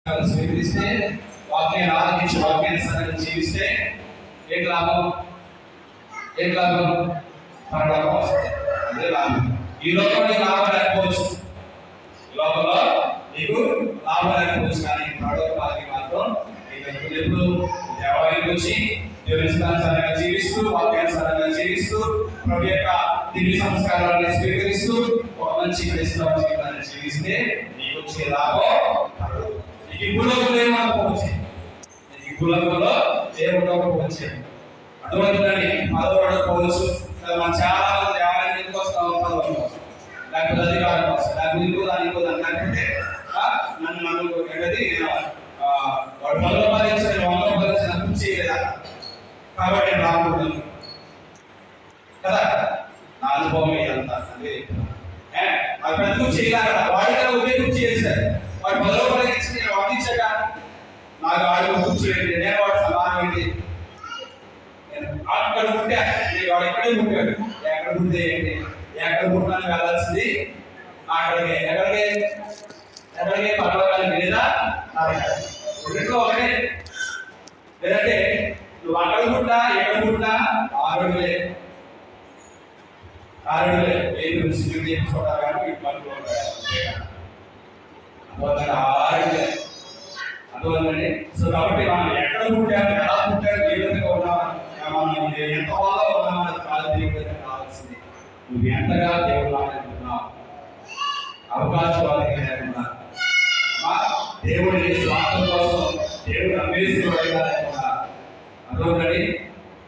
స్వీకరిస్తే వాక్యాన్ని ఆరాధించి వాక్యాన్ని జీవిస్తే ఏం లాభం? ఏం లాభం? పరలోకం వస్తుంది. అదే లాభం. ఈ లోకంలో లాభం లేకపోవచ్చు, ఈ లోకంలో నీకు లాభం లేకపోవచ్చు, కానీ పరలోకానికి మాత్రం ఎప్పుడు దేవాలయానికి వచ్చి దేవుని ఇష్టానుసారంగా జీవిస్తూ వాక్యానుసారంగా జీవిస్తూ ప్రభు యొక్క దివ్య సంస్కారాన్ని స్వీకరిస్తూ ఒక మంచి క్రైస్తవ జీవితాన్ని జీవిస్తే నీకు వచ్చే లాభం నీకు ఈ భూలోకంలో ఏమనుకోవచ్చు, నీకు ఈ భూలోకంలో ఏముండకపోవచ్చు. అటువంటిదని పదవడకపోవచ్చు. మనం చాలా మంది దేవాలయానికి ఎందుకు వస్తాం? పదవి కోసం, లేకపోతే అధికారం కోసం, లేకపోతే దానికి నన్ను ఏంటది వాడు మనోపరించిన పూర్తి చేయలేదా కాబట్టి నేను రాకూడదు కదా. నా అనుభవం ఇదంతా అదే అది ఎందుకు చేయాలి కదా. వాడిగా ఉపయోగించి చేశారు. వాడు మనోపరించి నేను వాదించాక నాకు వాడు కూర్చోండి, నేను వాడు సమానం ఏంటి? అక్కడ ఉంటే వాడు ఎక్కడే ఉంటాడు. ఎక్కడ ఉంటే ఏంటి? ఎక్కడ ఉంటాను వెళ్ళాల్సింది అక్కడికి. ఎక్కడికి పర్వాలేదు లేదా రెండో ఒకటే. లేదంటే నువ్వు అక్కడ పుట్టా ఎక్కడ పుట్టా ఆరుడులే చేసుకోవడం కానీ అందువల్లనే. సో కాబట్టి మనం ఎక్కడ పుట్టాము, ఎలా పుట్టాము, ఏ విధంగా ఉన్నామా, మనం ఎంత వాళ్ళ ఉన్నామని కాదు దేవుడికి కావాల్సింది. నువ్వు ఎంతగా దేవుడు ఆడుతున్నావు, అవకాశవాదిగా లేకుండా దేవుడి స్వార్థం కోసం దేవుడు అమ్మేసేవాడిగా లేకుండా. అర్థమవుతుంది?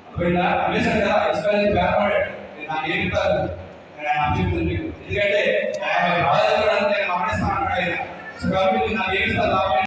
అర్థమైందా? అమ్మేశాడు కదా, ఇస్రాయేల్ బేరపడాడు. నాకు ఏమి కాదు నేను అభ్యర్థులు మీకు, ఎందుకంటే రాజు నేను అమ్మేస్తాను అన్నాడు ఆయన. సో కాబట్టి నాకు ఏమి